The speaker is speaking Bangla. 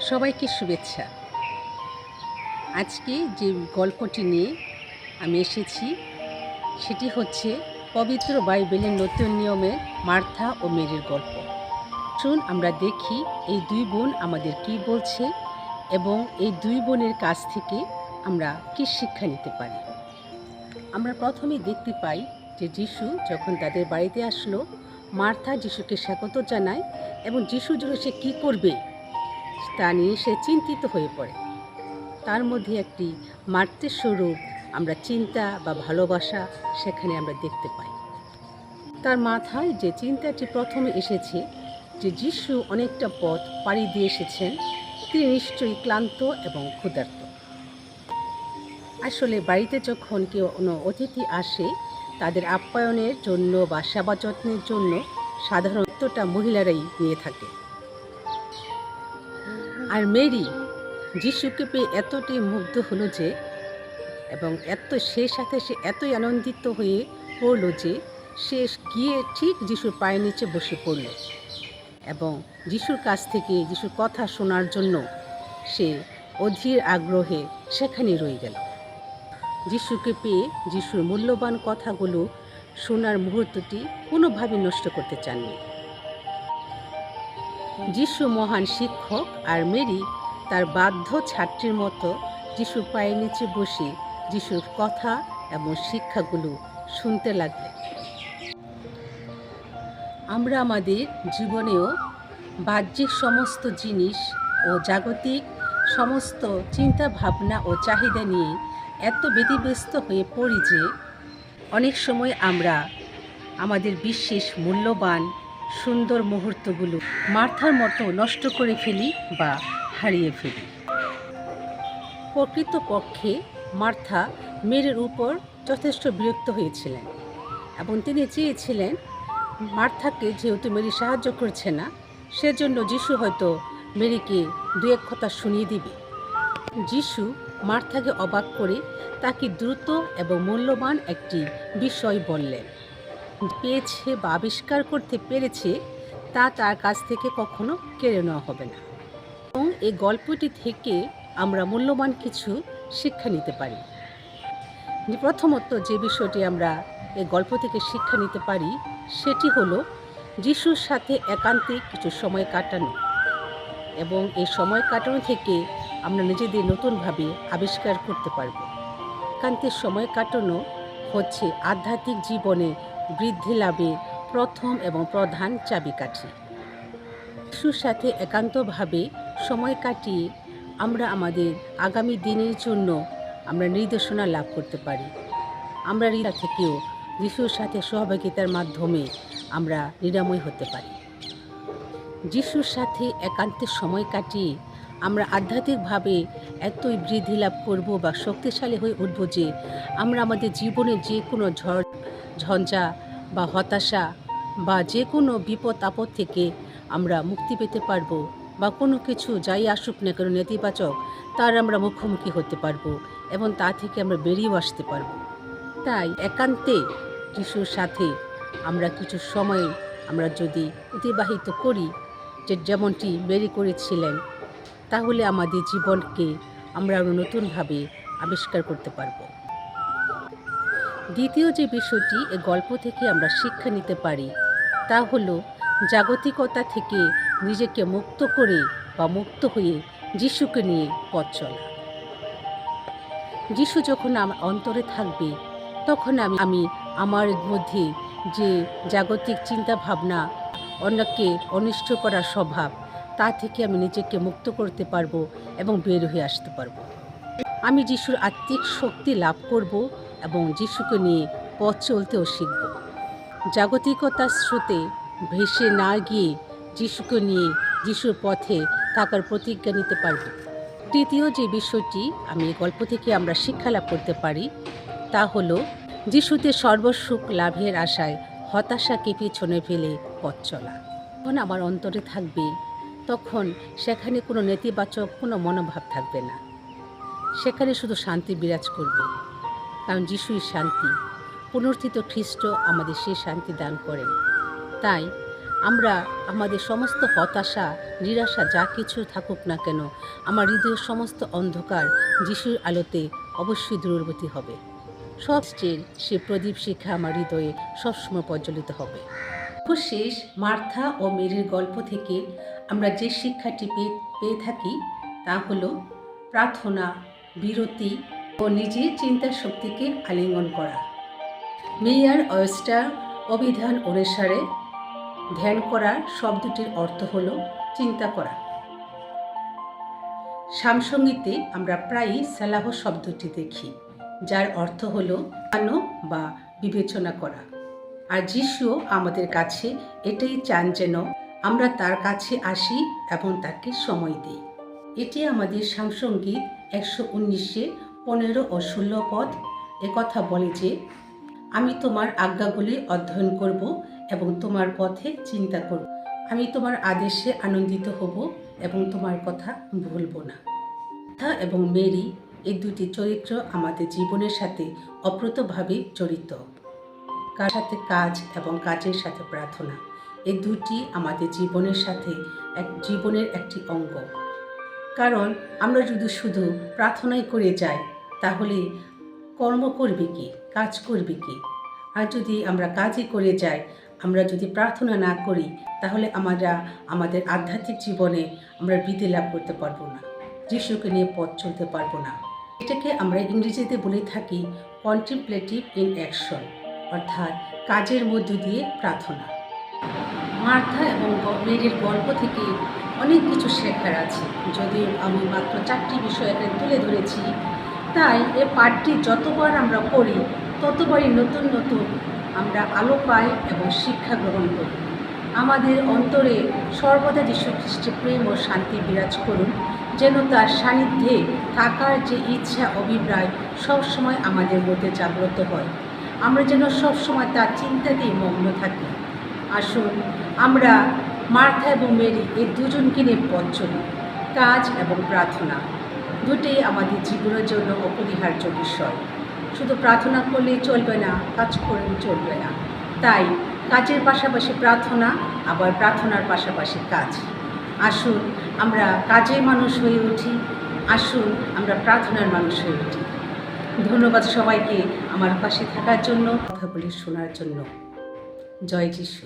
সবাইকে শুভেচ্ছা। আজকে যে গল্পটি নিয়ে আমি এসেছি সেটি হচ্ছে পবিত্র বাইবেলের নতুন নিয়মের মার্থা ও মেরির গল্প। শুন আমরা দেখি এই দুই বোন আমাদের কি বলছে এবং এই দুই বোনের কাছ থেকে আমরা কি শিক্ষা নিতে পারি। আমরা প্রথমেই দেখতে পাই যে যিশু যখন তাদের বাড়িতে আসলো, মার্থা যিশুকে স্বাগত জানায় এবং যিশুর জন্য সে কী করবে তা নিয়ে সে চিন্তিত হয়ে পড়ে। তার মধ্যে একটি মাতৃস্বরূপ আমরা চিন্তা বা ভালোবাসা সেখানে আমরা দেখতে পাই। তার মাথায় যে চিন্তাটি প্রথমে এসেছে যে যিশু অনেকটা পথ পাড়ি দিয়ে এসেছেন, তিনি নিশ্চয়ই ক্লান্ত এবং ক্ষুধার্ত। আসলে বাড়িতে যখন কেউ কোনো অতিথি আসে তাদের আপ্যায়নের জন্য বা সেবা যত্নের জন্য সাধারণতটা মহিলারাই নিয়ে থাকে। আর মেরি যিশুকে পেয়ে এতটাই মুগ্ধ হলো যে এবং সেই সাথে সে এতই আনন্দিত হয়ে পড়ল যে সে গিয়ে ঠিক যিশুর পায়ের নিচে বসে পড়ল এবং যিশুর কাছ থেকে যিশুর কথা শোনার জন্য সে অধীর আগ্রহে সেখানে রয়ে গেল। যিশুকে পেয়ে যিশুর মূল্যবান কথাগুলো শোনার মুহূর্তটি কোনোভাবে নষ্ট করতে চাননি। যিশু মহান শিক্ষক আর মেরি তার বাধ্য ছাত্রীর মতো যিশুর পায়ের নিচে বসে যিশুর কথা এবং শিক্ষাগুলো শুনতে লাগলেন। আমরা আমাদের জীবনেও বাহ্যিক সমস্ত জিনিস ও জাগতিক সমস্ত চিন্তা ভাবনা ও চাহিদা নিয়ে এত ব্যতিব্যস্ত হয়ে পড়ি যে অনেক সময় আমরা আমাদের বিশেষ মূল্যবান সুন্দর মুহূর্তগুলো মার্থার মতো নষ্ট করে ফেলি বা হারিয়ে ফেলি। প্রকৃতপক্ষে মার্থা মেরির উপর যথেষ্ট বিরক্ত হয়েছিলেন এবং তিনি চেয়েছিলেন মার্থাকে যেহেতু মেরি সাহায্য করছে না, সেজন্য যিশু হয়তো মেরিকে দু এক কথা শুনিয়ে দিবে। যিশু মার্থাকে অবাক করে তাকে দ্রুত এবং মূল্যবান একটি বিষয় বললেন। পেয়েছে বা আবিষ্কার করতে পেরেছে তা তার কাছ থেকে কখনো কেড়ে নেওয়া হবে না। এবং এই গল্পটি থেকে আমরা মূল্যবান কিছু শিক্ষা নিতে পারি। প্রথমত যে বিষয়টি আমরা এই গল্প থেকে শিক্ষা নিতে পারি সেটি হলো যিশুর সাথে একান্তে কিছু সময় কাটানো এবং এই সময় কাটানো থেকে আমরা নিজেদের নতুনভাবে আবিষ্কার করতে পারব। একান্তের সময় কাটানো হচ্ছে আধ্যাত্মিক জীবনে বৃদ্ধি লাভের প্রথম এবং প্রধান চাবিকাঠি। যিশুর সাথে একান্তভাবে সময় কাটিয়ে আমরা আমাদের আগামী দিনের জন্য আমরা নির্দেশনা লাভ করতে পারি। আমরা হৃদয় থেকেও যিশুর সাথে সহভাগিতার মাধ্যমে আমরা নিরাময় হতে পারি। যিশুর সাথে একান্তের সময় কাটিয়ে আমরা আধ্যাত্মিকভাবে এতই বৃদ্ধি লাভ করব বা শক্তিশালী হয়ে উঠব যে আমরা আমাদের জীবনে যে কোনো ঝঞ্ঝা বা হতাশা বা যে কোনো বিপদ আপদ থেকে আমরা মুক্তি পেতে পারবো বা কোনো কিছু যাই আসুক না কেন নেতিবাচক তার আমরা মুখোমুখি হতে পারবো এবং তা থেকে আমরা বেরিয়েও আসতে পারবো। তাই একান্তে যিশুর সাথে আমরা কিছু সময় আমরা যদি অতিবাহিত করি যেমনটি মেরি করেছিলেন, তাহলে আমাদের জীবনকে আমরা নতুনভাবে আবিষ্কার করতে পারব। দ্বিতীয় যে বিষয়টি এই গল্প থেকে আমরা শিক্ষা নিতে পারি তা হলো জাগতিকতা থেকে নিজেকে মুক্ত করে বা মুক্ত হয়ে যিশুকে নিয়ে পথ চলা। যিশু যখন আমার অন্তরে থাকবে তখন আমি আমার মধ্যে যে জাগতিক চিন্তা ভাবনা, অন্যকে অনিষ্ট করার স্বভাব, তা থেকে আমি নিজেকে মুক্ত করতে পারবো এবং বের হয়ে আসতে পারবো। আমি যিশুর আত্মিক শক্তি লাভ করব এবং যিশুকে নিয়ে পথ চলতেও শিখব। জাগতিকতার স্রোতে ভেসে না গিয়ে যিশুকে নিয়ে যিশুর পথে থাকার প্রতিজ্ঞা নিতে পারব। তৃতীয় যে বিষয়টি আমি গল্প থেকে আমরা শিক্ষা লাভ করতে পারি তা হলো যিশুতে সর্বসুখ লাভের আশায় হতাশাকে পিছনে ফেলে পথ চলা। যখন আমার অন্তরে থাকবে তখন সেখানে কোনো নেতিবাচক কোনো মনোভাব থাকবে না, সেখানে শুধু শান্তি বিরাজ করবে, কারণ যিশুই শান্তি। পুনরুত্থিত খ্রিস্ট আমাদের সেই শান্তি দান করেন। তাই আমরা আমাদের সমস্ত হতাশা, নিরাশা যা কিছু থাকুক না কেন, আমার হৃদয়ের সমস্ত অন্ধকার যিশুর আলোতে অবশ্যই দূরবর্তী হবে। সবচেয়ে সে প্রদীপ শিখা আমার হৃদয়ে সবসময় প্রজ্বলিত হবে। শেষ মার্থা ও মেরির গল্প থেকে আমরা যে শিক্ষাটি পেয়ে থাকি তা হলো প্রার্থনা, বিরতি ও নিজের চিন্তা শক্তিকে আলিঙ্গন করা। মেয়ার ওয়েস্টার অভিধান অনুসারে ধ্যান করার শব্দটির অর্থ হল চিন্তা করা। সামসঙ্গীতে আমরা প্রায়ই সালাহ শব্দটি দেখি, যার অর্থ হল জানো বা বিবেচনা করা। আর যিশুও আমাদের কাছে এটাই চান যেন আমরা তার কাছে আসি এবং তাকে সময় দিই। এটি আমাদের সামসঙ্গীত 119-এ 15 ও 16 পদ একথা বলে যে, আমি তোমার আজ্ঞাগুলি অধ্যয়ন করব এবং তোমার পথে চিন্তা করব। আমি তোমার আদেশে আনন্দিত হব এবং তোমার কথা ভুলব না। মার্থা এবং মেরি এই দুটি চরিত্র আমাদের জীবনের সাথে অপ্রতভাবে জড়িত। কার সাথে কাজ এবং কাজের সাথে প্রার্থনা, এই দুটি আমাদের জীবনের সাথে জীবনের একটি অঙ্গ। কারণ আমরা যদি শুধু প্রার্থনাই করে যাই তাহলে কর্ম করবে কি, কাজ করবে কি? আর যদি আমরা কাজই করে যাই, আমরা যদি প্রার্থনা না করি, তাহলে আমরা আমাদের আধ্যাত্মিক জীবনে আমরা বৃদ্ধি লাভ করতে পারবো না, যিশুকে নিয়ে পথ চলতে পারবো না। এটাকে আমরা ইংরেজিতে বলে থাকি কন্টেমপ্লেটিভ ইন অ্যাকশন, অর্থাৎ কাজের মধ্য দিয়ে প্রার্থনা। মার্থা এবং মেরির গল্প থেকে অনেক কিছু শেখার আছে, যদিও আমি মাত্র 4টি বিষয় এখানে তুলে ধরেছি। তাই এই পাঠটি যতবার আমরা পড়ি ততবারই নতুন নতুন আমরা আলো পাই এবং শিক্ষা গ্রহণ করি। আমাদের অন্তরে সর্বদা যীশু খ্রিস্টের প্রেম ও শান্তি বিরাজ করুন, যেন তার সান্নিধ্যে থাকার যে ইচ্ছা অভিপ্রায় সবসময় আমাদের মধ্যে জাগ্রত হয়। আমরা যেন সবসময় তার চিন্তাতেই মগ্ন থাকি। আসুন আমরা মার্থা এবং মেরি এই দুজনকে নিয়ে পথ চলি। কাজ এবং প্রার্থনা দুটোই আমাদের জীবনের জন্য অপরিহার্য বিষয়। শুধু প্রার্থনা করলেই চলবে না, কাজ করলেই চলবে না। তাই কাজের পাশাপাশি প্রার্থনা, আবার প্রার্থনার পাশাপাশি কাজ। আসুন আমরা কাজের মানুষ হয়ে উঠি, আসুন আমরা প্রার্থনার মানুষ হয়ে উঠি। ধন্যবাদ সবাইকে আমার পাশে থাকার জন্য, কথাগুলি শোনার জন্য। জয় যিশু।